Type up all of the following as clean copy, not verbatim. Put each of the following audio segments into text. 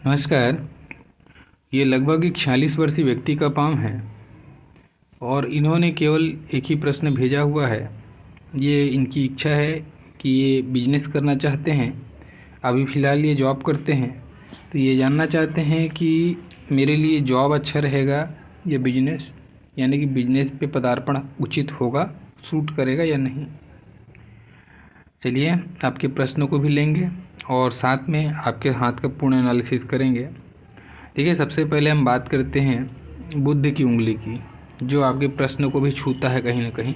नमस्कार। ये लगभग एक 46 वर्षीय व्यक्ति का पाँव है और इन्होंने केवल एक ही प्रश्न भेजा हुआ है। ये इनकी इच्छा है कि ये बिजनेस करना चाहते हैं। अभी फ़िलहाल ये जॉब करते हैं, तो ये जानना चाहते हैं कि मेरे लिए जॉब अच्छा रहेगा या बिजनेस, यानी कि बिजनेस पे पदार्पण उचित होगा, सूट करेगा या नहीं। चलिए आपके प्रश्नों को भी लेंगे और साथ में आपके हाथ का पूर्ण एनालिसिस करेंगे। ठीक है, सबसे पहले हम बात करते हैं बुद्ध की उंगली की, जो आपके प्रश्न को भी छूता है कहीं ना कहीं।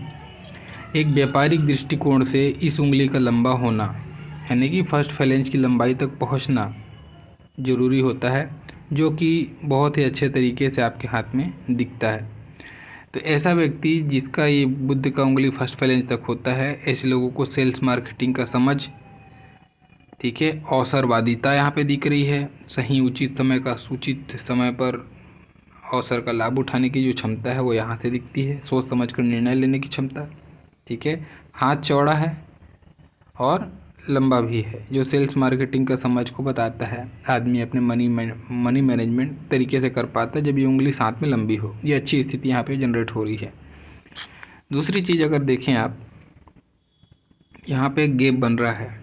एक व्यापारिक दृष्टिकोण से इस उंगली का लंबा होना, यानी कि फर्स्ट फैलेंज की लंबाई तक पहुंचना ज़रूरी होता है, जो कि बहुत ही अच्छे तरीके से आपके हाथ में दिखता है। तो ऐसा व्यक्ति जिसका ये बुद्ध का उंगली फर्स्ट फैलेंज तक होता है, ऐसे लोगों को सेल्स मार्केटिंग का समझ, ठीक है, अवसरवादिता यहाँ पे दिख रही है। सही उचित समय का सूचित समय पर अवसर का लाभ उठाने की जो क्षमता है वो यहाँ से दिखती है। सोच समझ कर निर्णय लेने की क्षमता, ठीक है। हाथ चौड़ा है और लंबा भी है, जो सेल्स मार्केटिंग का समझ को बताता है। आदमी अपने मनी मैनेजमेंट तरीके से कर पाता है जब ये उंगली साथ में लंबी हो। ये अच्छी स्थिति यहाँ पे जनरेट हो रही है। दूसरी चीज़ अगर देखें आप, यहाँ पे एक गैप बन रहा है।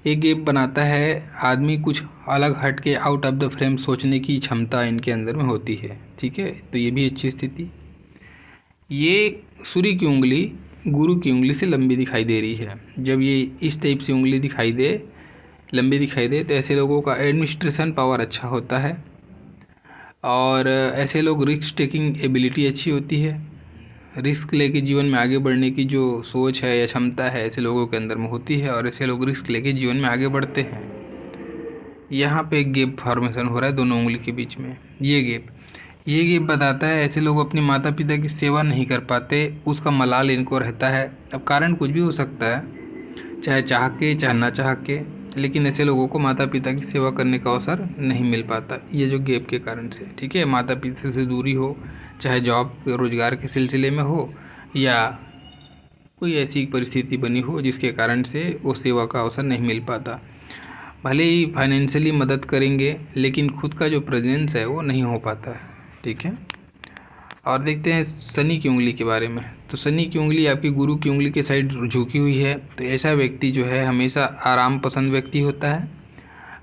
एक गैप बनाता है आदमी कुछ अलग हट के आउट ऑफ द फ्रेम सोचने की क्षमता इनके अंदर में होती है, ठीक है। तो ये भी अच्छी स्थिति। ये सूर्य की उंगली गुरु की उंगली से लंबी दिखाई दे रही है। जब ये इस टाइप से उंगली दिखाई दे, लंबी दिखाई दे, तो ऐसे लोगों का एडमिनिस्ट्रेशन पावर अच्छा होता है और ऐसे लोग रिस्क टेकिंग एबिलिटी अच्छी होती है। रिस्क लेके जीवन में आगे बढ़ने की जो सोच है या क्षमता है, ऐसे लोगों के अंदर में होती है और ऐसे लोग रिस्क लेके जीवन में आगे बढ़ते हैं। यहाँ पे एक गैप फॉर्मेशन हो रहा है दोनों उंगली के बीच में। ये गैप बताता है ऐसे लोग अपने माता पिता की सेवा नहीं कर पाते, उसका मलाल इनको रहता है। अब कारण कुछ भी हो सकता है, चाहे चाह के चाहे ना चाह के, लेकिन ऐसे लोगों को माता पिता की सेवा करने का अवसर नहीं मिल पाता, ये जो गैप के कारण से, ठीक है। माता पिता से दूरी हो, चाहे जॉब रोजगार के सिलसिले में हो या कोई ऐसी परिस्थिति बनी हो जिसके कारण से वो सेवा का अवसर नहीं मिल पाता। भले ही फाइनेंशियली मदद करेंगे, लेकिन खुद का जो प्रेजेंस है वो नहीं हो पाता है, ठीक है। और देखते हैं शनि की उंगली के बारे में। तो शनि की उंगली आपकी गुरु की उंगली के साइड झुकी हुई है। तो ऐसा व्यक्ति जो है हमेशा आराम पसंद व्यक्ति होता है।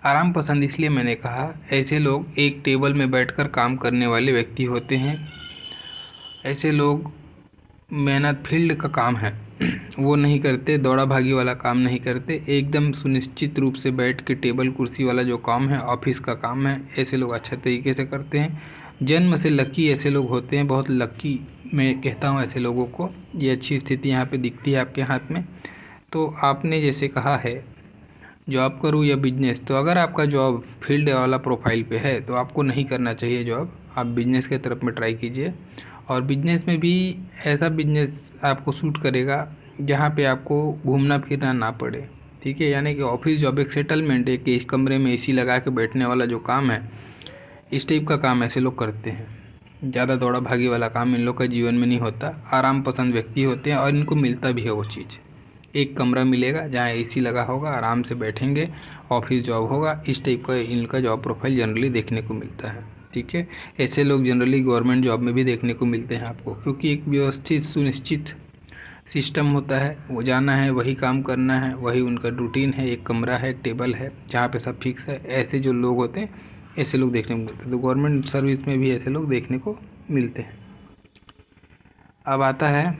आराम पसंद इसलिए मैंने कहा, ऐसे लोग एक टेबल में बैठकर काम करने वाले व्यक्ति होते हैं। ऐसे लोग मेहनत फील्ड का काम है वो नहीं करते, दौड़ा भागी वाला काम नहीं करते, एकदम सुनिश्चित रूप से बैठ के टेबल कुर्सी वाला जो काम है, ऑफिस का काम है, ऐसे लोग अच्छे तरीके से करते हैं। जन्म से लकी ऐसे लोग होते हैं, बहुत लकी मैं कहता हूँ ऐसे लोगों को। ये अच्छी स्थिति यहाँ पे दिखती है आपके हाथ में। तो आपने जैसे कहा है जॉब करूँ या बिजनेस, तो अगर आपका जॉब फील्ड वाला प्रोफाइल पे है तो आपको नहीं करना चाहिए जॉब, आप बिजनेस के तरफ में ट्राई कीजिए। और बिजनेस में भी ऐसा बिजनेस आपको सूट करेगा जहाँ पे आपको घूमना फिरना ना पड़े, ठीक है। यानी कि ऑफिस जॉब एक सेटलमेंट, एक इस कमरे में एसी लगा के बैठने वाला जो काम है, इस टाइप का काम ऐसे लोग करते हैं। ज़्यादा दौड़ा भागी वाला काम इन लोग का जीवन में नहीं होता। आराम पसंद व्यक्ति होते हैं और इनको मिलता भी है वो चीज़। एक कमरा मिलेगा जहाँ एसी लगा होगा, आराम से बैठेंगे, ऑफिस जॉब होगा, इस टाइप का इनका जॉब प्रोफाइल जनरली देखने को मिलता है, ठीक है। ऐसे लोग जनरली गवर्नमेंट जॉब में भी देखने को मिलते हैं आपको, क्योंकि एक व्यवस्थित सुनिश्चित सिस्टम होता है। वो जाना है, वही काम करना है, वही उनका रूटीन है। एक कमरा है, एक टेबल है, जहाँ पे सब फिक्स है। ऐसे जो लोग होते हैं ऐसे लोग देखने को मिलते हैं। तो गवर्नमेंट सर्विस में भी ऐसे लोग देखने को मिलते हैं। अब आता है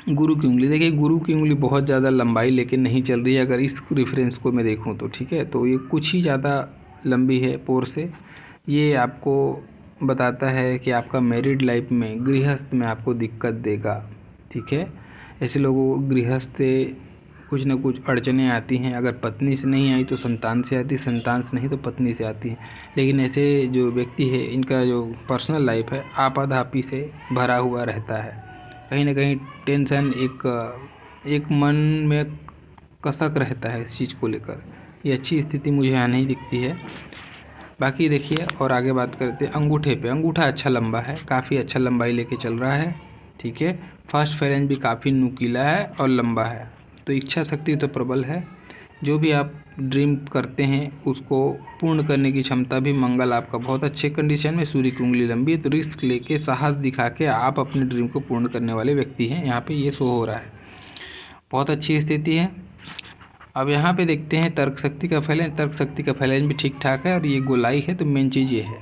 गुरु की उंगली। देखिए गुरु की उंगली बहुत ज़्यादा लंबाई लेके नहीं चल रही है, अगर इस रेफरेंस को मैं देखूं तो, ठीक है। तो ये कुछ ही ज़्यादा लंबी है पोर से। ये आपको बताता है कि आपका मैरिड लाइफ में, गृहस्थ में आपको दिक्कत देगा, ठीक है। ऐसे लोगों को गृहस्थ से कुछ ना कुछ अड़चनें आती हैं। अगर पत्नी से नहीं आई तो संतान से आती, संतान से नहीं तो पत्नी से आती है। लेकिन ऐसे जो व्यक्ति है, इनका जो पर्सनल लाइफ है आपाधापी से भरा हुआ रहता है। कहीं ना कहीं टेंशन, एक मन में कसक रहता है इस चीज़ को लेकर। ये अच्छी स्थिति मुझे यहाँ नहीं दिखती है। बाकी देखिए और आगे बात करते हैं अंगूठे पे। अंगूठा अच्छा लंबा है, काफ़ी अच्छा लंबाई लेके चल रहा है, ठीक है। फर्स्ट फेरेंज भी काफ़ी नुकीला है और लंबा है। तो इच्छा शक्ति तो प्रबल है। जो भी आप ड्रीम करते हैं उसको पूर्ण करने की क्षमता भी मंगल आपका बहुत अच्छे कंडीशन में, सूर्य की उंगली लंबी है, तो रिस्क लेके साहस दिखा के आप अपने ड्रीम को पूर्ण करने वाले व्यक्ति हैं, यहाँ पे ये शो हो रहा है। बहुत अच्छी स्थिति है। अब यहाँ पे देखते हैं तर्क शक्ति का फैलन। तर्क शक्ति का फैलन भी ठीक ठाक है और ये गोलाई है, तो मेन चीज़ ये है।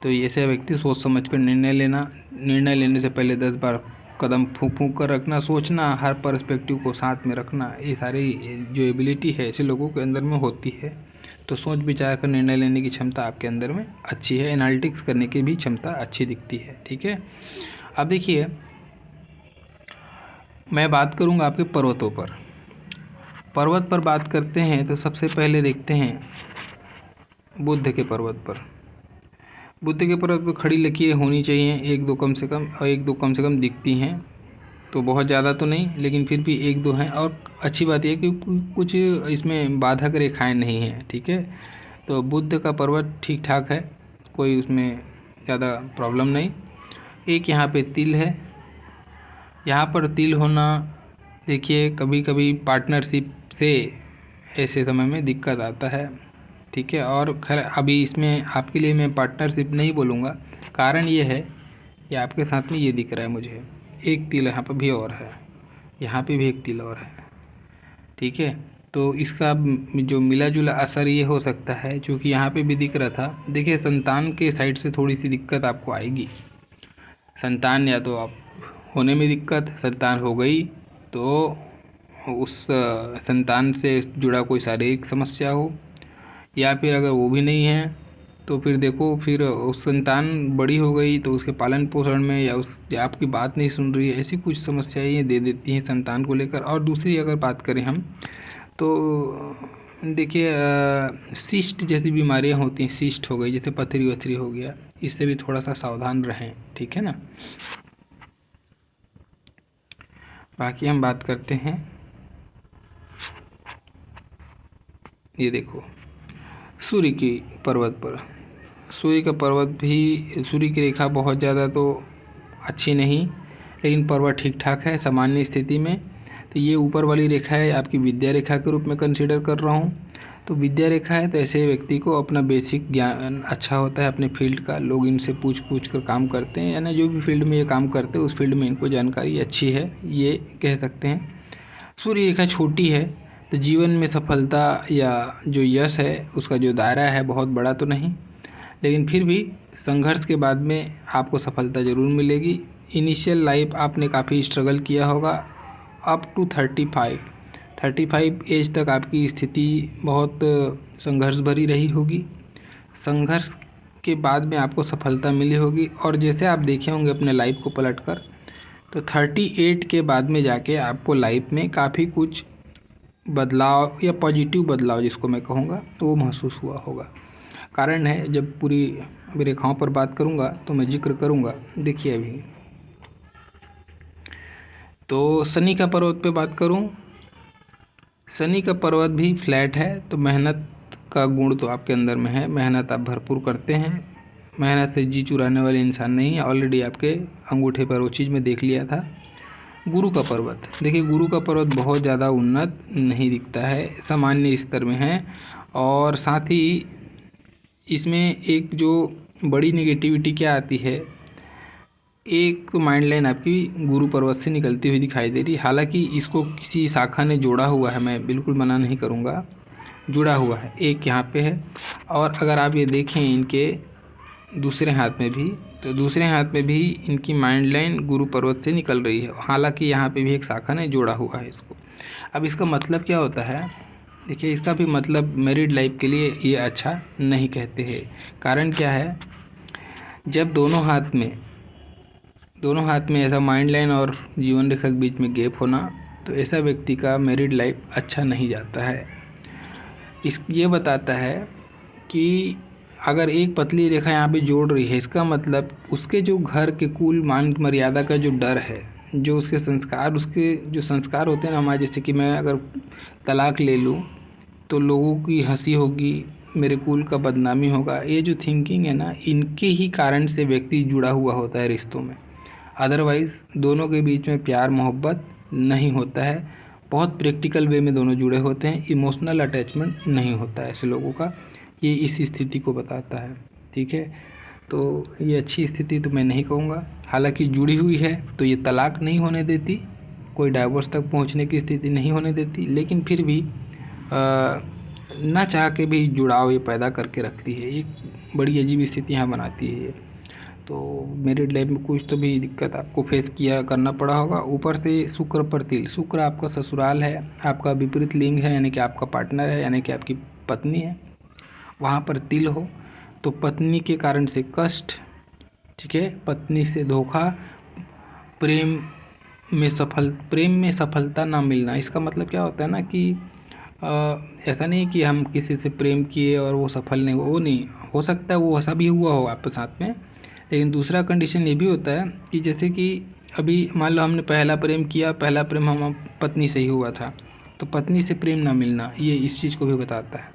तो ऐसे व्यक्ति सोच समझ कर निर्णय लेने से पहले 10 बार कदम फूंक फूंक कर रखना, सोचना, हर पर्सपेक्टिव को साथ में रखना, ये सारी जो एबिलिटी है ऐसे लोगों के अंदर में होती है। तो सोच विचार कर निर्णय लेने की क्षमता आपके अंदर में अच्छी है। एनालिटिक्स करने की भी क्षमता अच्छी दिखती है। ठीक है, अब देखिए मैं बात करूँगा आपके पर्वतों पर। पर्वत पर बात करते हैं तो सबसे पहले देखते हैं बुध के पर्वत पर। बुध के पर्वत पर खड़ी लकीरें होनी चाहिए, एक दो कम से कम दिखती हैं, तो बहुत ज़्यादा तो नहीं लेकिन फिर भी एक दो हैं। और अच्छी बात यह है कि कुछ इसमें बाधक रेखाएं नहीं हैं। ठीक है, तो बुध का पर्वत ठीक ठाक है, कोई उसमें ज़्यादा प्रॉब्लम नहीं। एक यहाँ पे तिल है, यहाँ पर तिल होना देखिए कभी कभी पार्टनरशिप से ऐसे समय में दिक्कत आता है। ठीक है, और खैर अभी इसमें आपके लिए मैं पार्टनरशिप नहीं बोलूँगा, कारण ये है कि आपके साथ में ये दिख रहा है मुझे एक तिल यहाँ पर भी और है, यहाँ पे भी एक तिल और है। ठीक है, तो इसका जो मिला जुला असर ये हो सकता है, क्योंकि यहाँ पे भी दिख रहा था। देखिए संतान के साइड से थोड़ी सी दिक्कत आपको आएगी। संतान या तो आप होने में दिक्कत, संतान हो गई तो उस संतान से जुड़ा कोई शारीरिक समस्या हो, या फिर अगर वो भी नहीं है तो फिर देखो फिर उस संतान बड़ी हो गई तो उसके पालन पोषण में या आपकी बात नहीं सुन रही है, ऐसी कुछ समस्याएं ये दे देती हैं संतान को लेकर। और दूसरी अगर बात करें हम तो देखिए सिस्ट जैसी बीमारियां होती हैं, सिस्ट हो गई जैसे पथरी वथरी हो गया, इससे भी थोड़ा सा सावधान रहें। ठीक है ना, बाकी हम बात करते हैं। ये देखो सूर्य की पर्वत पर, सूर्य का पर्वत भी, सूर्य की रेखा बहुत ज़्यादा तो अच्छी नहीं, लेकिन पर्वत ठीक ठाक है सामान्य स्थिति में। तो ये ऊपर वाली रेखा है आपकी विद्या रेखा के रूप में कंसीडर कर रहा हूँ। तो विद्या रेखा है तो ऐसे व्यक्ति को अपना बेसिक ज्ञान अच्छा होता है अपने फील्ड का, लोग इनसे पूछ कर काम करते हैं, यानी जो भी फील्ड में ये काम करते हैं उस फील्ड में इनको जानकारी अच्छी है, ये कह सकते हैं। सूर्य रेखा छोटी है तो जीवन में सफलता या जो यश है उसका जो दायरा है बहुत बड़ा तो नहीं, लेकिन फिर भी संघर्ष के बाद में आपको सफलता ज़रूर मिलेगी। इनिशियल लाइफ आपने काफ़ी स्ट्रगल किया होगा, अप टू 35 एज तक आपकी स्थिति बहुत संघर्ष भरी रही होगी। संघर्ष के बाद में आपको सफलता मिली होगी, और जैसे आप देखे होंगे अपने लाइफ को पलटकर तो 38 के बाद में जाके आपको लाइफ में काफ़ी कुछ बदलाव या पॉजिटिव बदलाव जिसको मैं कहूँगा तो वो महसूस हुआ होगा। कारण है, जब पूरी रेखाओं पर बात करूँगा तो मैं जिक्र करूँगा। देखिए अभी तो शनि का पर्वत पे बात करूँ, शनि का पर्वत भी फ्लैट है, तो मेहनत का गुण तो आपके अंदर में है, मेहनत आप भरपूर करते हैं, मेहनत से जी चुराने वाले इंसान नहीं है, ऑलरेडी आपके अंगूठे पर वो चीज़ मैं देख लिया था। गुरु का पर्वत, देखिए गुरु का पर्वत बहुत ज़्यादा उन्नत नहीं दिखता है, सामान्य स्तर में है, और साथ ही इसमें एक जो बड़ी नेगेटिविटी क्या आती है, एक तो माइंड लाइन आपकी गुरु पर्वत से निकलती हुई दिखाई दे रही। हालांकि इसको किसी शाखा ने जोड़ा हुआ है, मैं बिल्कुल मना नहीं करूँगा, जुड़ा हुआ है, एक यहाँ पे है। और अगर आप ये देखें इनके दूसरे हाथ में भी, तो दूसरे हाथ में भी इनकी माइंड लाइन गुरु पर्वत से निकल रही है, हालांकि यहाँ पे भी एक शाखा ने जोड़ा हुआ है इसको। अब इसका मतलब क्या होता है, देखिए इसका भी मतलब मैरिड लाइफ के लिए ये अच्छा नहीं कहते हैं। कारण क्या है, जब दोनों हाथ में ऐसा माइंड लाइन और जीवन रेखा के बीच में गैप होना, तो ऐसा व्यक्ति का मैरिड लाइफ अच्छा नहीं जाता है। ये बताता है कि अगर एक पतली रेखा यहाँ पे जोड़ रही है, इसका मतलब उसके जो घर के कुल मान मर्यादा का जो डर है, जो उसके जो संस्कार होते हैं ना हमारे, जैसे कि मैं अगर तलाक ले लूँ तो लोगों की हंसी होगी, मेरे कुल का बदनामी होगा, ये जो थिंकिंग है ना, इनके ही कारण से व्यक्ति जुड़ा हुआ होता है रिश्तों में। अदरवाइज़ दोनों के बीच में प्यार मोहब्बत नहीं होता है, बहुत प्रैक्टिकल वे में दोनों जुड़े होते हैं, इमोशनल अटैचमेंट नहीं होता है ऐसे लोगों का। ये इस स्थिति को बताता है, ठीक है। तो ये अच्छी स्थिति तो मैं नहीं कहूँगा, हालांकि जुड़ी हुई है तो ये तलाक नहीं होने देती, कोई डाइवोर्स तक पहुँचने की स्थिति नहीं होने देती, लेकिन फिर भी ना चाह के भी जुड़ाव ये पैदा करके रखती है। एक बड़ी अजीब स्थिति यहाँ बनाती है ये। तो मैरिड लाइफ में कुछ तो भी दिक्कत आपको फेस किया करना पड़ा होगा। ऊपर से शुक्र पर तिल, शुक्र आपका ससुराल है, आपका विपरीत लिंग है, यानी कि आपका पार्टनर है, यानी कि आपकी पत्नी है, वहाँ पर तिल हो तो पत्नी के कारण से कष्ट, ठीक है, पत्नी से धोखा, प्रेम में सफलता ना मिलना। इसका मतलब क्या होता है ना कि ऐसा नहीं कि हम किसी से प्रेम किए और वो सफल नहीं, वो नहीं हो सकता है, वो ऐसा भी हुआ हो आपके साथ में। लेकिन दूसरा कंडीशन ये भी होता है कि जैसे कि अभी मान लो हमने पहला प्रेम किया, पहला प्रेम हम पत्नी से ही हुआ था, तो पत्नी से प्रेम ना मिलना ये इस चीज़ को भी बताता है,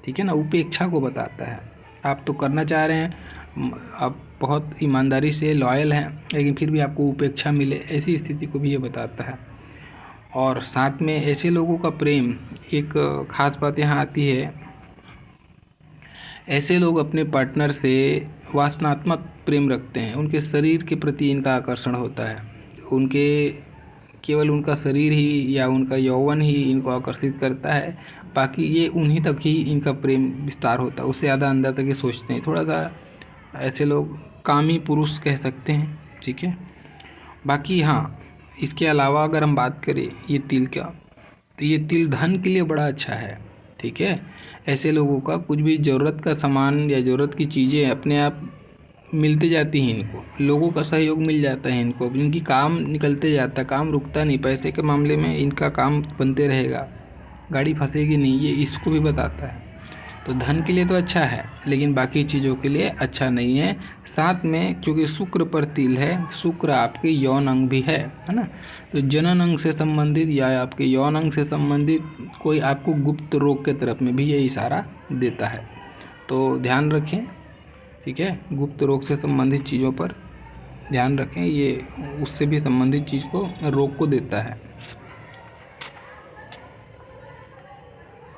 ठीक है ना, उपेक्षा को बताता है। आप तो करना चाह रहे हैं, आप बहुत ईमानदारी से लॉयल हैं, लेकिन फिर भी आपको उपेक्षा मिले, ऐसी स्थिति को भी ये बताता है। और साथ में ऐसे लोगों का प्रेम, एक ख़ास बात यहाँ आती है, ऐसे लोग अपने पार्टनर से वासनात्मक प्रेम रखते हैं, उनके शरीर के प्रति इनका आकर्षण होता है, उनके केवल उनका शरीर ही या उनका यौवन ही इनको आकर्षित करता है, बाकी ये उन्हीं तक ही इनका प्रेम विस्तार होता है, उससे ज़्यादा अंदर तक ये सोचते हैं। थोड़ा सा ऐसे लोग कामी पुरुष कह सकते हैं, ठीक है। बाकी हाँ, इसके अलावा अगर हम बात करें ये तिल का, तो ये तिल धन के लिए बड़ा अच्छा है, ठीक है। ऐसे लोगों का कुछ भी ज़रूरत का सामान या ज़रूरत की चीज़ें अपने आप मिलते जाती हैं, इनको लोगों का सहयोग मिल जाता है, इनको इनकी काम निकलते जाता है, काम रुकता नहीं, पैसे के मामले में इनका काम बनते रहेगा, गाड़ी फंसेगी नहीं, ये इसको भी बताता है। तो धन के लिए तो अच्छा है, लेकिन बाकी चीज़ों के लिए अच्छा नहीं है। साथ में क्योंकि शुक्र पर तिल है, शुक्र आपके यौन अंग भी है ना, तो जनन अंग से संबंधित या आपके यौन अंग से संबंधित कोई आपको गुप्त रोग के तरफ में भी ये इशारा देता है, तो ध्यान रखें, ठीक है। गुप्त रोग से संबंधित चीज़ों पर ध्यान रखें, ये उससे भी संबंधित चीज़ को, रोग को देता है।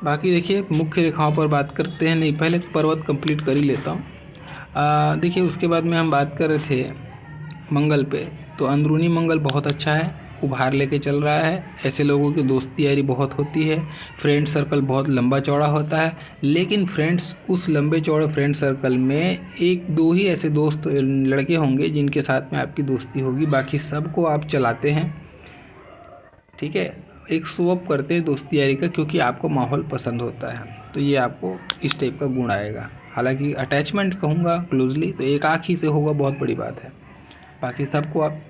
बाकी देखिए मुख्य रेखाओं पर बात करते हैं, नहीं पहले पर्वत कंप्लीट कर ही लेता हूँ। देखिए उसके बाद में हम बात कर रहे थे मंगल पे, तो अंदरूनी मंगल बहुत अच्छा है, उभार लेके चल रहा है। ऐसे लोगों की दोस्ती यारी बहुत होती है, फ्रेंड सर्कल बहुत लंबा चौड़ा होता है, लेकिन फ्रेंड्स, उस लंबे चौड़े फ्रेंड सर्कल में एक दो ही ऐसे दोस्त लड़के होंगे जिनके साथ में आपकी दोस्ती होगी, बाकी सबको आप चलाते हैं, ठीक है। एक शो अप करते हैं दोस्ती यारी का, क्योंकि आपको माहौल पसंद होता है, तो ये आपको इस टाइप का गुण आएगा। हालांकि अटैचमेंट कहूँगा क्लोजली तो एक आँख ही से होगा, बहुत बड़ी बात है, बाकी सबको आप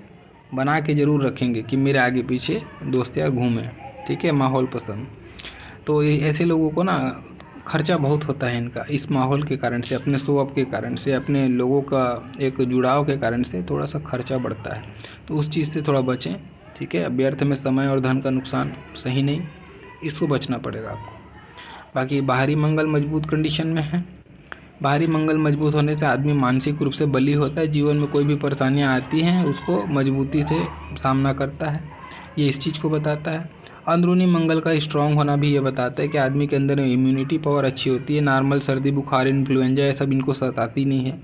बना के ज़रूर रखेंगे कि मेरे आगे पीछे दोस्त यार घूमें, ठीक है, माहौल पसंद। तो ये ऐसे लोगों को ना खर्चा बहुत होता है इनका, इस माहौल के कारण से, अपने शो अप के कारण से, अपने लोगों का एक जुड़ाव के कारण से थोड़ा सा खर्चा बढ़ता है, तो उस चीज़ से थोड़ा बचें, ठीक है। व्यर्थ में समय और धन का नुकसान सही नहीं, इसको बचना पड़ेगा आपको। बाकी बाहरी मंगल मजबूत कंडीशन में है, बाहरी मंगल मजबूत होने से आदमी मानसिक रूप से बली होता है, जीवन में कोई भी परेशानियां आती हैं उसको मजबूती से सामना करता है, ये इस चीज़ को बताता है। अंदरूनी मंगल का स्ट्रांग होना भी ये बताता है कि आदमी के अंदर इम्यूनिटी पावर अच्छी होती है, नॉर्मल सर्दी बुखार इन्फ्लुएंजा ये सब इनको सताती नहीं है,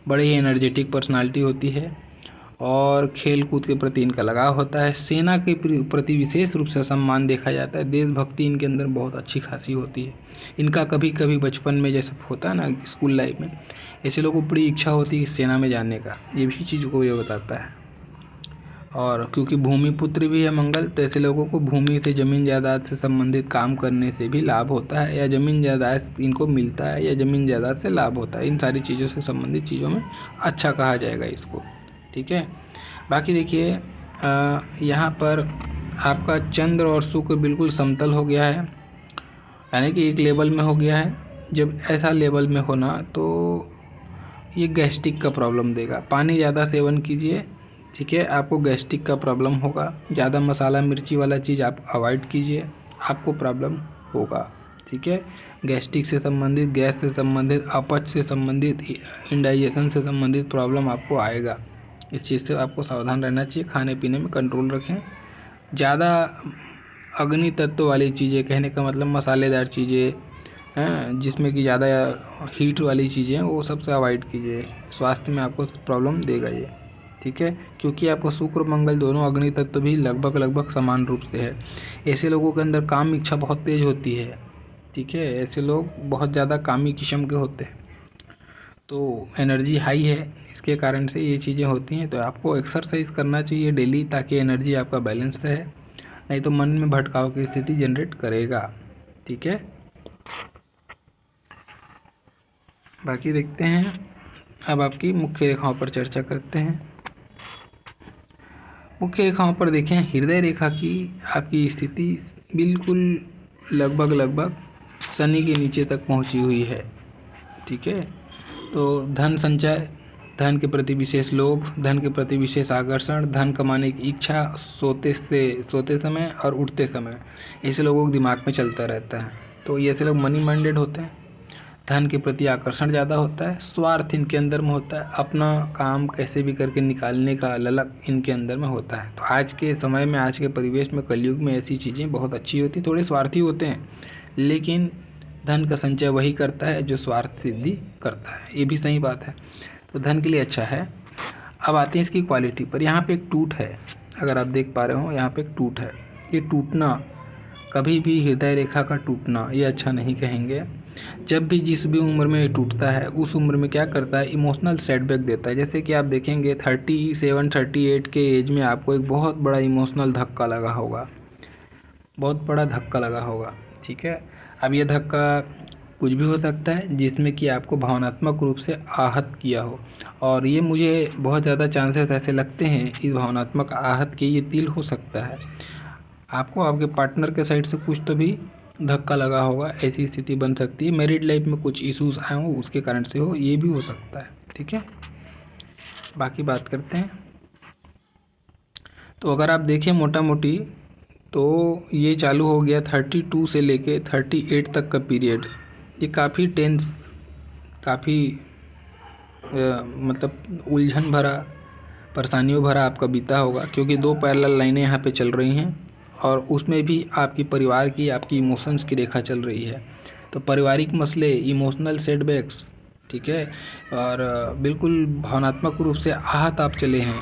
बड़े ही एनर्जेटिक पर्सनालिटी होती है, और खेल कूद के प्रति इनका लगाव होता है। सेना के प्रति विशेष रूप से सम्मान देखा जाता है, देशभक्ति इनके अंदर बहुत अच्छी खासी होती है। इनका कभी कभी बचपन में जैसे होता है ना स्कूल लाइफ में, ऐसे लोगों को बड़ी इच्छा होती है सेना में जाने का, ये भी चीज़ को ये बताता है। और क्योंकि भूमि पुत्र भी है मंगल, तो ऐसे लोगों को भूमि से, ज़मीन जायदाद से संबंधित काम करने से भी लाभ होता है, या ज़मीन जायदाद इनको मिलता है, या ज़मीन जायदाद से लाभ होता है, इन सारी चीज़ों से संबंधित चीज़ों में अच्छा कहा जाएगा इसको, ठीक है। बाकी देखिए यहाँ पर आपका चंद्र और शुक्र बिल्कुल समतल हो गया है, यानी कि एक लेवल में हो गया है। जब ऐसा लेवल में होना तो ये गैस्ट्रिक का प्रॉब्लम देगा, पानी ज़्यादा सेवन कीजिए, ठीक है, आपको गैस्ट्रिक का प्रॉब्लम होगा। ज़्यादा मसाला मिर्ची वाला चीज़ आप अवॉइड कीजिए, आपको प्रॉब्लम होगा, ठीक है। गैस्ट्रिक से संबंधित, गैस से संबंधित, अपच से संबंधित, इंडाइजेशन से संबंधित प्रॉब्लम आपको आएगा, इस चीज़ से आपको सावधान रहना चाहिए। खाने पीने में कंट्रोल रखें, ज़्यादा अग्नि तत्व वाली चीज़ें, कहने का मतलब मसालेदार चीज़ें हैं, जिसमें कि ज़्यादा हीट वाली चीज़ें, वो सबसे अवॉइड कीजिए। स्वास्थ्य में आपको प्रॉब्लम देगा ये, ठीक है। क्योंकि आपको शुक्र मंगल दोनों अग्नि तत्व भी लगभग समान रूप से है। ऐसे लोगों के अंदर काम इच्छा बहुत तेज होती है, ठीक है। ऐसे लोग बहुत ज़्यादा कामी किस्म के होते हैं, तो एनर्जी हाई है, इसके कारण से ये चीज़ें होती हैं। तो आपको एक्सरसाइज करना चाहिए डेली, ताकि एनर्जी आपका बैलेंस रहे, नहीं तो मन में भटकाव की स्थिति जनरेट करेगा, ठीक है। बाकी देखते हैं, अब आपकी मुख्य रेखाओं पर चर्चा करते हैं। मुख्य रेखाओं पर देखें, हृदय रेखा की आपकी स्थिति बिल्कुल लगभग शनि के नीचे तक पहुंची हुई है, ठीक है। तो धन संचय, धन के प्रति विशेष लोभ, धन के प्रति विशेष आकर्षण, धन कमाने की इच्छा सोते समय और उठते समय ऐसे लोगों के दिमाग में चलता रहता है। तो ये ऐसे लोग मनी माइंडेड होते हैं। धन के प्रति आकर्षण ज़्यादा होता है, स्वार्थ इनके अंदर में होता है, अपना काम कैसे भी करके निकालने का ललक इनके अंदर में होता है। तो आज के समय में, आज के परिवेश में, कलयुग में ऐसी चीज़ें बहुत अच्छी होती, थोड़े स्वार्थी होते हैं, लेकिन धन का संचय वही करता है जो स्वार्थ सिद्धि करता है, ये भी सही बात है। तो धन के लिए अच्छा है। अब आते हैं इसकी क्वालिटी पर। यहाँ पे एक टूट है, अगर आप देख पा रहे हो, यहाँ पे एक टूट है। ये टूटना, कभी भी हृदय रेखा का टूटना ये अच्छा नहीं कहेंगे। जब भी जिस भी उम्र में टूटता है, उस उम्र में क्या करता है, इमोशनल सेटबैक देता है। जैसे कि आप देखेंगे 37-38 के एज में आपको एक बहुत बड़ा इमोशनल धक्का लगा होगा, बहुत बड़ा धक्का लगा होगा, ठीक है। अब ये धक्का कुछ भी हो सकता है, जिसमें कि आपको भावनात्मक रूप से आहत किया हो, और ये मुझे बहुत ज़्यादा चांसेस ऐसे लगते हैं इस भावनात्मक आहत के, ये तिल हो सकता है। आपको आपके पार्टनर के साइड से कुछ तो भी धक्का लगा होगा, ऐसी स्थिति बन सकती है। मैरिड लाइफ में कुछ इश्यूज आए हो, उसके कारण से हो, ये भी हो सकता है, ठीक है। बाकी बात करते हैं। तो अगर आप देखें मोटा मोटी, तो ये चालू हो गया 32 से लेके 38 तक का पीरियड। ये काफ़ी टेंस, काफ़ी मतलब उलझन भरा, परेशानियों भरा आपका बीता होगा, क्योंकि 2 पैरेलल लाइनें यहाँ पे चल रही हैं, और उसमें भी आपकी परिवार की, आपकी इमोशंस की रेखा चल रही है। तो पारिवारिक मसले, इमोशनल सेटबैक्स, ठीक है, और बिल्कुल भावनात्मक रूप से आहत आप चले हैं।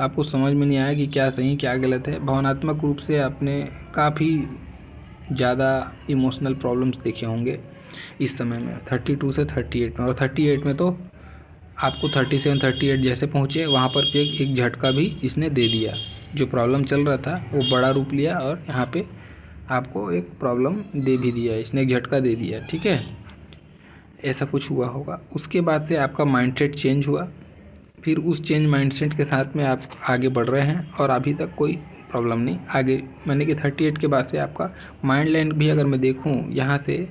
आपको समझ में नहीं आया कि क्या सही क्या गलत है। भावनात्मक रूप से आपने काफ़ी ज़्यादा इमोशनल प्रॉब्लम्स देखे होंगे इस समय में, 32 से 38 में। और 38 में तो आपको 37-38 जैसे पहुँचे, वहाँ पर फिर एक झटका भी इसने दे दिया। जो प्रॉब्लम चल रहा था वो बड़ा रूप लिया, और यहाँ पे आपको एक प्रॉब्लम दे भी दिया, इसने एक झटका दे दिया, ठीक है। ऐसा कुछ हुआ होगा। उसके बाद से आपका माइंडसेट चेंज हुआ, फिर उस चेंज माइंडसेट के साथ में आप आगे बढ़ रहे हैं, और अभी तक कोई प्रॉब्लम नहीं आगे। मैंने कि 38 के बाद से आपका माइंड लाइन भी, अगर मैं देखूँ यहाँ से,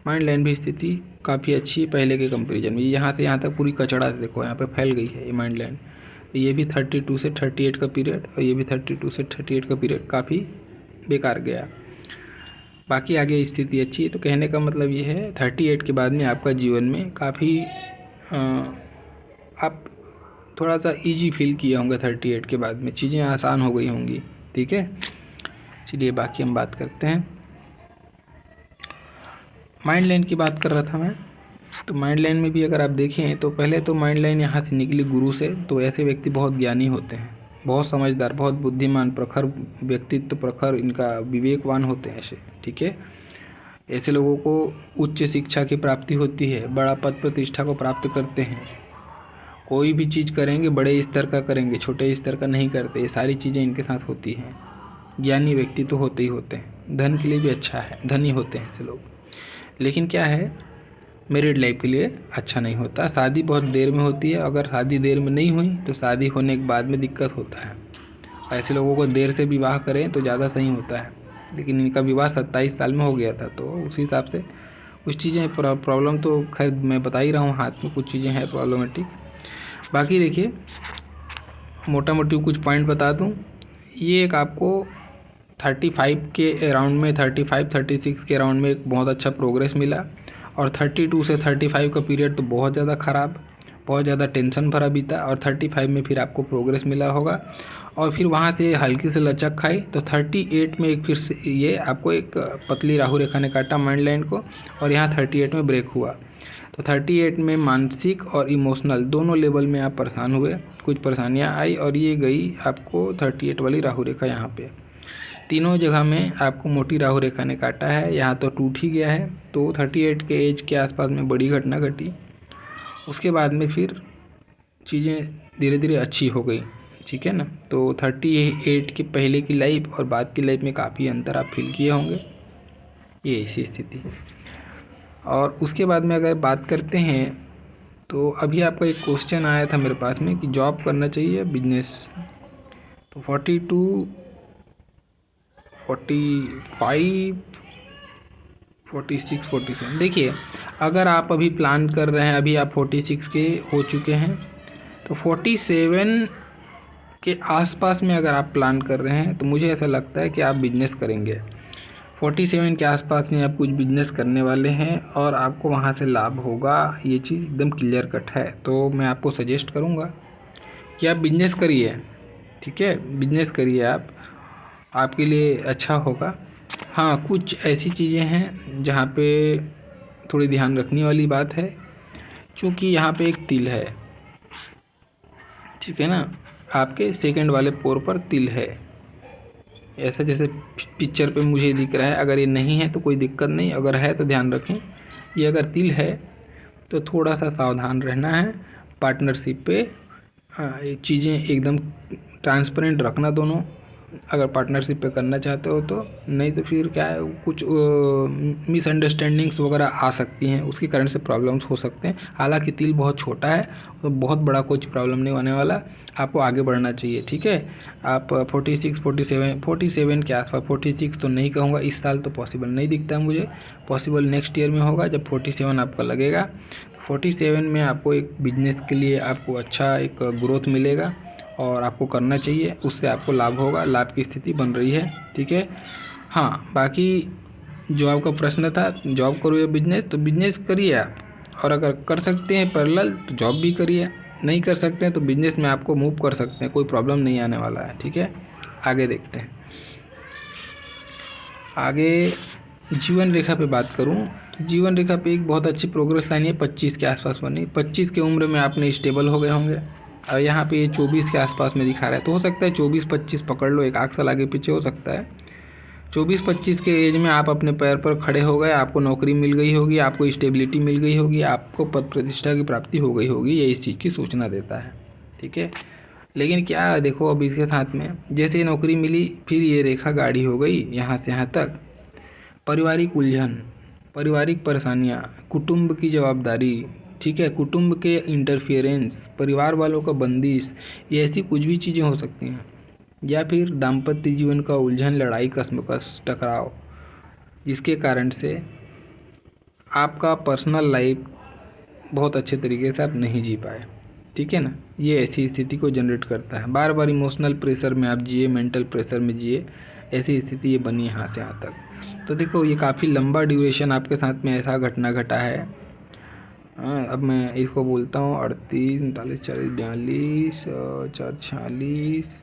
माइंड लाइन भी स्थिति काफ़ी अच्छी है पहले के कंपैरिजन में। यहाँ से यहाँ तक पूरी कचड़ा देखो, यहाँ पे फैल गई है ये माइंड लाइन। ये भी 32 से 38 का पीरियड, और ये भी 32 से 38 का पीरियड काफ़ी बेकार गया। बाकी आगे स्थिति अच्छी है। तो कहने का मतलब ये है, 38 के बाद में आपका जीवन में काफ़ी आप थोड़ा सा इजी फील किया होंगे। 38 के बाद में चीज़ें आसान हो गई होंगी, ठीक है। चलिए बाकी हम बात करते हैं। माइंड लाइन की बात कर रहा था मैं। तो माइंड लाइन में भी अगर आप देखें, तो पहले तो माइंड लाइन यहाँ से निकली गुरु से। तो ऐसे व्यक्ति बहुत ज्ञानी होते हैं, बहुत समझदार, बहुत बुद्धिमान, प्रखर व्यक्तित्व, प्रखर इनका विवेकवान होते हैं ऐसे, ठीक है। ऐसे लोगों को उच्च शिक्षा की प्राप्ति होती है, बड़ा पद प्रतिष्ठा को प्राप्त करते हैं। कोई भी चीज़ करेंगे बड़े स्तर का करेंगे, छोटे स्तर का नहीं करते। ये सारी चीज़ें इनके साथ होती हैं। ज्ञानी व्यक्ति तो होते ही होते हैं। धन के लिए भी अच्छा है, धनी होते हैं ऐसे लोग। लेकिन क्या है, मैरिड लाइफ के लिए अच्छा नहीं होता। शादी बहुत देर में होती है, अगर शादी देर में नहीं हुई तो शादी होने के बाद में दिक्कत होता है। ऐसे लोगों को देर से विवाह करें तो ज़्यादा सही होता है। लेकिन इनका विवाह 27 साल में हो गया था, तो उसी हिसाब से कुछ चीज़ें प्रॉब्लम तो खैर मैं बता ही रहा हूँ, हाथ में कुछ चीज़ें हैं प्रॉब्लमेटिक। बाकी देखिए, मोटा मोटी कुछ पॉइंट बता दूँ। ये एक आपको 35 के अराउंड में, 35-36 के अराउंड में एक बहुत अच्छा प्रोग्रेस मिला। और 32 से 35 का पीरियड तो बहुत ज़्यादा ख़राब, बहुत ज़्यादा टेंशन भरा बीता। और 35 में फिर आपको प्रोग्रेस मिला होगा। और फिर वहाँ से हल्की से लचक खाई तो 38 में एक फिर से ये आपको एक पतली राहु रेखा ने काटा माइंड लाइन को, और यहाँ 38 में ब्रेक हुआ। तो 38 में मानसिक और इमोशनल दोनों लेवल में आप परेशान हुए, कुछ परेशानियाँ आई, और ये गई आपको 38 वाली राहु रेखा यहाँ पे। तीनों जगह में आपको मोटी राहु रेखा ने काटा है, यहाँ तो टूट ही गया है। तो 38 के एज के आसपास में बड़ी घटना घटी। उसके बाद में फिर चीज़ें धीरे धीरे अच्छी हो गई, ठीक है ना। तो 38 के पहले की लाइफ और बाद की लाइफ में काफ़ी अंतर आप फील किए होंगे, ये ऐसी स्थिति। और उसके बाद में अगर बात करते हैं तो अभी आपका एक क्वेश्चन आया था मेरे पास में कि जॉब करना चाहिए बिजनेस। तो 42, 45, 46, 47, देखिए अगर आप अभी प्लान कर रहे हैं, अभी आप 46 के हो चुके हैं, तो 47 के आसपास में अगर आप प्लान कर रहे हैं तो मुझे ऐसा लगता है कि आप बिजनेस करेंगे। 47 के आसपास में आप कुछ बिजनेस करने वाले हैं और आपको वहाँ से लाभ होगा, ये चीज़ एकदम क्लियर कट है। तो मैं आपको सजेस्ट करूँगा कि आप बिजनेस करिए, ठीक है, बिजनेस करिए आप, आपके लिए अच्छा होगा। हाँ, कुछ ऐसी चीज़ें हैं जहाँ पे थोड़ी ध्यान रखने वाली बात है, क्योंकि यहाँ पे एक तिल है, ठीक है ना, आपके सेकंड वाले पोर पर तिल है, ऐसा जैसे पिक्चर पे मुझे दिख रहा है। अगर ये नहीं है तो कोई दिक्कत नहीं, अगर है तो ध्यान रखें। ये अगर तिल है तो थोड़ा सा सावधान रहना है। पार्टनरशिप पे चीज़ें एकदम ट्रांसपेरेंट रखना दोनों, अगर पार्टनरशिप पे करना चाहते हो तो। नहीं तो फिर क्या है, कुछ मिसअंडरस्टैंडिंग्स वगैरह आ सकती हैं, उसके कारण से प्रॉब्लम्स हो सकते हैं। हालांकि तिल बहुत छोटा है तो बहुत बड़ा कुछ प्रॉब्लम नहीं होने वाला, आपको आगे बढ़ना चाहिए, ठीक है। आप 46, 47 के आसपास, 46 तो नहीं कहूँगा, इस साल तो पॉसिबल नहीं दिखता है मुझे, पॉसिबल नेक्स्ट ईयर में होगा जब 47 आपका लगेगा। 47 में आपको एक बिजनेस के लिए आपको अच्छा एक ग्रोथ मिलेगा और आपको करना चाहिए, उससे आपको लाभ होगा, लाभ की स्थिति बन रही है, ठीक है। हाँ, बाकी जो आपका प्रश्न था जॉब करो या बिजनेस, तो बिजनेस करिए आप, और अगर कर सकते हैं पैरेलल तो जॉब भी करिए, नहीं कर सकते हैं तो बिजनेस में आपको मूव कर सकते हैं, कोई प्रॉब्लम नहीं आने वाला है, ठीक है। आगे देखते हैं। आगे जीवन रेखा पे बात करूं तो जीवन रेखा पे एक बहुत अच्छी प्रोग्रेस लाइन है 25 के आसपास बनी। 25 की उम्र में आपने स्टेबल हो गए होंगे, और यहाँ पे ये 24 के आसपास में दिखा रहा है, तो हो सकता है 24-25 पकड़ लो, एक आध साल आगे पीछे हो सकता है। 24-25 के एज में आप अपने पैर पर खड़े हो गए, आपको नौकरी मिल गई होगी, आपको स्टेबिलिटी मिल गई होगी, आपको पद प्रतिष्ठा की प्राप्ति हो गई होगी, ये इस चीज़ की सूचना देता है, ठीक है। लेकिन क्या देखो, अब इसके साथ में जैसे नौकरी मिली फिर ये रेखा गाढ़ी हो गई यहाँ से यहाँ तक। पारिवारिक उलझन, पारिवारिक परेशानियाँ, कुटुंब की जवाबदारी, ठीक है, कुटुंब के इंटरफियरेंस, परिवार वालों का बंदिश, ये ऐसी कुछ भी चीज़ें हो सकती हैं। या फिर दाम्पत्य जीवन का उलझन, लड़ाई, कशमकश, टकराव, जिसके कारण से आपका पर्सनल लाइफ बहुत अच्छे तरीके से आप नहीं जी पाए, ठीक है ना। ये ऐसी स्थिति को जनरेट करता है, बार बार इमोशनल प्रेशर में आप जिए, मेंटल प्रेशर में जिए, ऐसी स्थिति ये बनी यहाँ से यहाँ तक। तो देखो ये काफ़ी लंबा ड्यूरेशन आपके साथ में ऐसा घटना घटा है। अब मैं इसको बोलता हूँ 38, 39, 40, 42, 4, 46।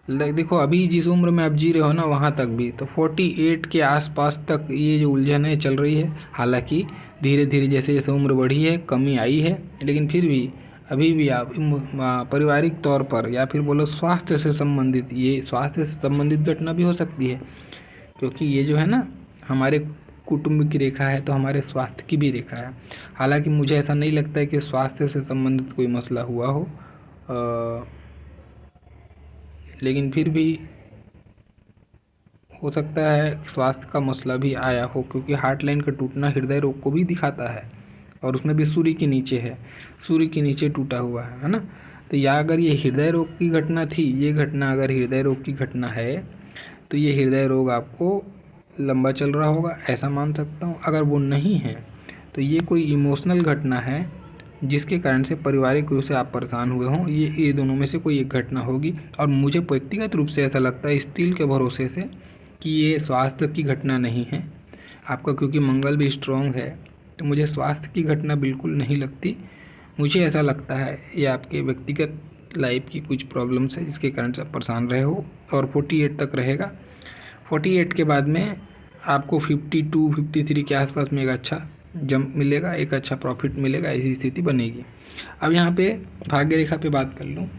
देखो अभी जिस उम्र में आप जी रहे हो ना, वहाँ तक भी तो 48 के आसपास तक ये जो उलझन है चल रही है। हालांकि धीरे धीरे जैसे जैसे उम्र बढ़ी है कमी आई है, लेकिन फिर भी अभी भी आप पारिवारिक तौर पर या फिर बोलो स्वास्थ्य से संबंधित, ये स्वास्थ्य से संबंधित घटना भी हो सकती है, क्योंकि ये जो है ना हमारे कुटुंब की रेखा है तो हमारे स्वास्थ्य की भी रेखा है। हालांकि मुझे ऐसा नहीं लगता है कि स्वास्थ्य से संबंधित कोई मसला हुआ हो, लेकिन फिर भी हो सकता है स्वास्थ्य का मसला भी आया हो, क्योंकि हार्ट लाइन का टूटना हृदय रोग को भी दिखाता है, और उसमें भी सूर्य के नीचे है, सूर्य के नीचे टूटा हुआ है ना। तो या अगर ये हृदय रोग की घटना थी, ये घटना अगर हृदय रोग की घटना है तो ये हृदय रोग आपको लंबा चल रहा होगा, ऐसा मान सकता हूँ। अगर वो नहीं है तो ये कोई इमोशनल घटना है जिसके कारण से पारिवारिक रूप से आप परेशान हुए हों, ये दोनों में से कोई एक घटना होगी। और मुझे व्यक्तिगत रूप से ऐसा लगता है इस तिल के भरोसे से कि ये स्वास्थ्य की घटना नहीं है आपका, क्योंकि मंगल भी स्ट्रॉन्ग है, तो मुझे स्वास्थ्य की घटना बिल्कुल नहीं लगती। मुझे ऐसा लगता है ये आपके व्यक्तिगत लाइफ की कुछ प्रॉब्लम्स है जिसके कारण से आप परेशान रहे हो, और 48 तक रहेगा। 48 के बाद में आपको 52 53 के आसपास में एक अच्छा जंप मिलेगा, एक अच्छा प्रॉफिट मिलेगा, ऐसी स्थिति बनेगी। अब यहाँ पे भाग्य रेखा पे बात कर लूँ।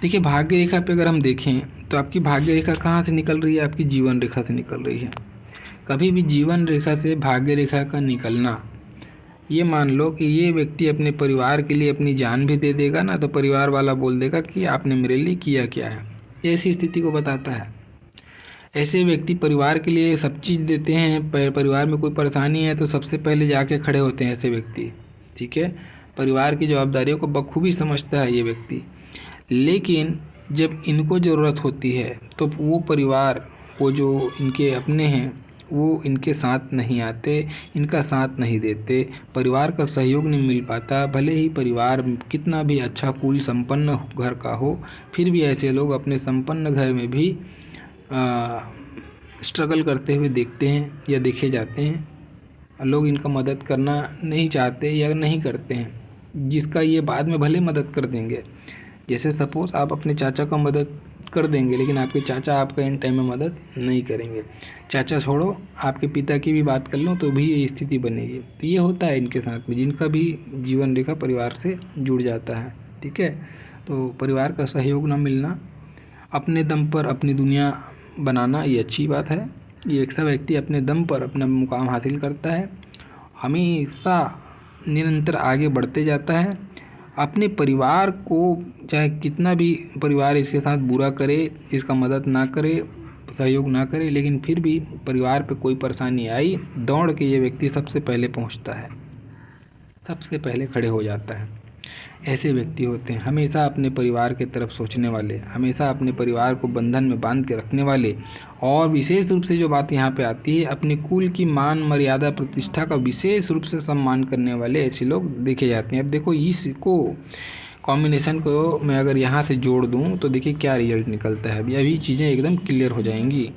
देखिए भाग्य रेखा पे अगर हम देखें तो आपकी भाग्य रेखा कहाँ से निकल रही है? आपकी जीवन रेखा से निकल रही है। कभी भी जीवन रेखा से भाग्य रेखा का निकलना, ये मान लो कि ये व्यक्ति अपने परिवार के लिए अपनी जान भी दे देगा ना, तो परिवार वाला बोल देगा कि आपने मेरे लिए किया क्या है। ऐसी स्थिति को बताता है। ऐसे व्यक्ति परिवार के लिए सब चीज़ देते हैं, परिवार में कोई परेशानी है तो सबसे पहले जाके खड़े होते हैं ऐसे व्यक्ति, ठीक है। परिवार की जवाबदारियों को बखूबी समझता है ये व्यक्ति। लेकिन जब इनको ज़रूरत होती है तो वो परिवार, वो जो इनके अपने हैं, वो इनके साथ नहीं आते, इनका साथ नहीं देते, परिवार का सहयोग नहीं मिल पाता। भले ही परिवार कितना भी अच्छा कुल संपन्न घर का हो, फिर भी ऐसे लोग अपने संपन्न घर में भी स्ट्रगल करते हुए देखते हैं या देखे जाते हैं। लोग इनका मदद करना नहीं चाहते या नहीं करते हैं, जिसका ये बाद में भले मदद कर देंगे। जैसे सपोज़ आप अपने चाचा का मदद कर देंगे, लेकिन आपके चाचा आपका इन टाइम में मदद नहीं करेंगे। चाचा छोड़ो, आपके पिता की भी बात कर लो तो भी ये स्थिति बनेगी। तो ये होता है इनके साथ में, जिनका भी जीवन रेखा परिवार से जुड़ जाता है, ठीक है। तो परिवार का सहयोग ना मिलना, अपने दम पर अपनी दुनिया बनाना, ये अच्छी बात है। ये ऐसा व्यक्ति अपने दम पर अपना मुकाम हासिल करता है, हमेशा निरंतर आगे बढ़ते जाता है। अपने परिवार को चाहे कितना भी परिवार इसके साथ बुरा करे, इसका मदद ना करे, सहयोग ना करे, लेकिन फिर भी परिवार पे कोई परेशानी आई, दौड़ के ये व्यक्ति सबसे पहले पहुंचता है, सबसे पहले खड़े हो जाता है। ऐसे व्यक्ति होते हैं हमेशा अपने परिवार के तरफ सोचने वाले, हमेशा अपने परिवार को बंधन में बांध के रखने वाले, और विशेष रूप से जो बात यहाँ पे आती है, अपने कुल की मान मर्यादा प्रतिष्ठा का विशेष रूप से सम्मान करने वाले ऐसे लोग देखे जाते हैं। अब देखो इसको कॉम्बिनेशन को मैं अगर यहाँ से जोड़ दूँ तो देखिए क्या रिजल्ट निकलता है। अभी चीज़ें एकदम क्लियर हो जाएंगी,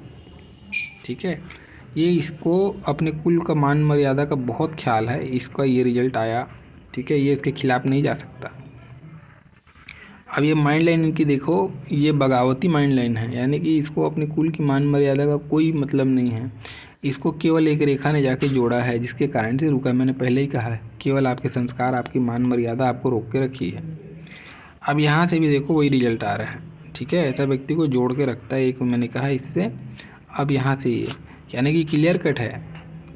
ठीक है। ये इसको अपने कुल का मान मर्यादा का बहुत ख्याल है, इसका ये रिजल्ट आया, ठीक है। ये इसके खिलाफ नहीं जा सकता। अब ये माइंड लाइन इनकी देखो, ये बगावती माइंड लाइन है, यानी कि इसको अपने कुल की मान मर्यादा का कोई मतलब नहीं है। इसको केवल एक रेखा ने जाके जोड़ा है, जिसके कारण से रुका। मैंने पहले ही कहा है, केवल आपके संस्कार, आपकी मान मर्यादा आपको रोक के रखी है। अब यहाँ से भी देखो वही रिजल्ट आ रहा है, ठीक है। ऐसा व्यक्ति को जोड़ के रखता है, एक मैंने कहा इससे। अब यहाँ से ये यानी कि क्लियर कट है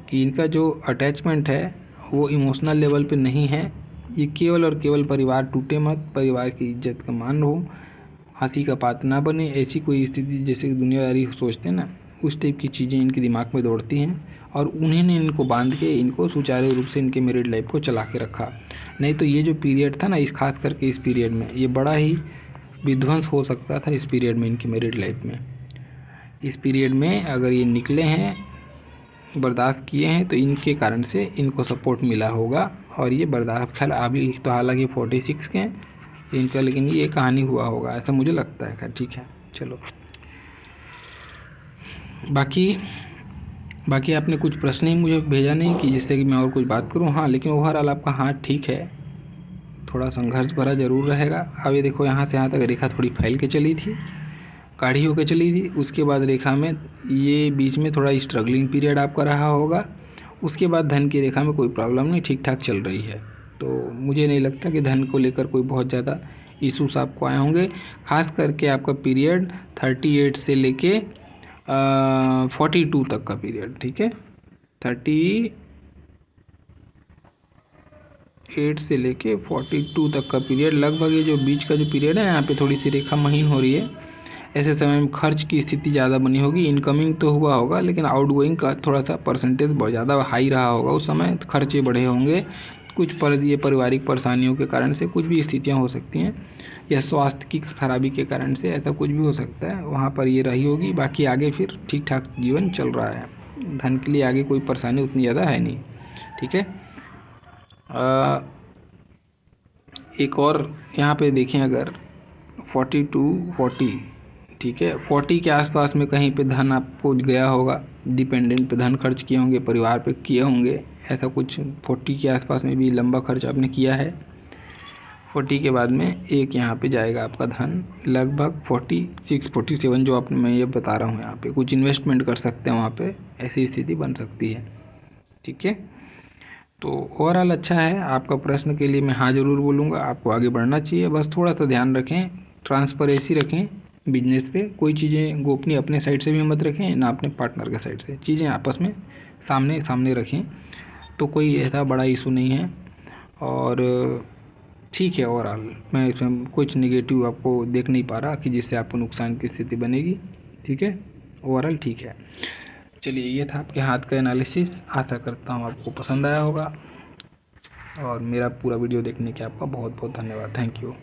कि इनका जो अटैचमेंट है वो इमोशनल लेवल पे नहीं है। ये केवल और केवल परिवार टूटे मत, परिवार की इज्जत का मान हो, हंसी का पात्र ना बने, ऐसी कोई स्थिति जैसे दुनियादारी सोचते हैं ना, उस टाइप की चीज़ें इनके दिमाग में दौड़ती हैं, और उन्हीं ने इनको बांध के इनको सुचारू रूप से इनके मैरिड लाइफ को चला के रखा। नहीं तो ये जो पीरियड था ना, इस खास करके इस पीरियड में ये बड़ा ही विध्वंस हो सकता था। इस पीरियड में इनकी मैरिड लाइफ में, इस पीरियड में अगर ये निकले हैं, बर्दाश्त किए हैं, तो इनके कारण से इनको सपोर्ट मिला होगा, और ये बर्दाश्त ख्याल अभी तो हालांकि 46 के हैं इनका, लेकिन ये कहानी हुआ होगा ऐसा मुझे लगता है। खैर ठीक है, चलो। बाकी आपने कुछ प्रश्न ही मुझे भेजा नहीं कि जिससे कि मैं और कुछ बात करूं। हाँ, लेकिन ओवरऑल आपका हाँ ठीक है, थोड़ा संघर्ष भरा ज़रूर रहेगा। अब ये देखो यहाँ से यहाँ तक रेखा थोड़ी फैल के चली थी, गाढ़ी होकर चली थी। उसके बाद रेखा में ये बीच में थोड़ा स्ट्रगलिंग पीरियड आपका रहा होगा। उसके बाद धन की रेखा में कोई प्रॉब्लम नहीं, ठीक ठाक चल रही है। तो मुझे नहीं लगता कि धन को लेकर कोई बहुत ज़्यादा इशूज़ आपको आए होंगे। खास करके आपका पीरियड 38 से लेके 42 तक का पीरियड, ठीक है। 38 से लेके 42 तक का पीरियड, लगभग ये जो बीच का जो पीरियड है, यहाँ पे थोड़ी सी रेखा महीन हो रही है। ऐसे समय में खर्च की स्थिति ज़्यादा बनी होगी। इनकमिंग तो हुआ होगा, लेकिन आउटगोइंग का थोड़ा सा परसेंटेज बहुत ज़्यादा हाई रहा होगा उस समय, खर्चे बढ़े होंगे। ये पारिवारिक परेशानियों के कारण से कुछ भी स्थितियाँ हो सकती हैं, या स्वास्थ्य की खराबी के कारण से ऐसा कुछ भी हो सकता है, वहाँ पर ये रही होगी। बाकी आगे फिर ठीक ठाक जीवन चल रहा है, धन के लिए आगे कोई परेशानी उतनी ज़्यादा है नहीं, ठीक है। एक और यहाँ पे देखें, अगर 40, ठीक है, 40 के आसपास में कहीं पे धन आपको गया होगा, डिपेंडेंट पे धन खर्च किए होंगे, परिवार पे किए होंगे, ऐसा कुछ 40 के आसपास में भी लंबा खर्च आपने किया है। 40 के बाद में 1 यहाँ पे जाएगा आपका धन, लगभग 46 47 जो आप मैं ये बता रहा हूँ। यहाँ पे कुछ इन्वेस्टमेंट कर सकते हैं, वहाँ पे ऐसी स्थिति बन सकती है। ठीक है, तो ओवरऑल अच्छा है। आपका प्रश्न के लिए मैं हाँ ज़रूर बोलूँगा, आपको आगे बढ़ना चाहिए। बस थोड़ा सा ध्यान रखें, ट्रांसपेरेंसी रखें बिजनेस पे, कोई चीज़ें गोपनीय अपने साइड से भी मत रखें ना अपने पार्टनर के साइड से, चीज़ें आपस में सामने सामने रखें, तो कोई ऐसा बड़ा इशू नहीं है। और ठीक है, ओवरऑल मैं इसमें कुछ नेगेटिव आपको देख नहीं पा रहा कि जिससे आपको नुकसान की स्थिति बनेगी। ठीक है, ओवरऑल ठीक है। चलिए, ये था आपके हाथ का एनालिसिस। आशा करता हूँ आपको पसंद आया होगा, और मेरा पूरा वीडियो देखने के आपका बहुत बहुत धन्यवाद। Thank you.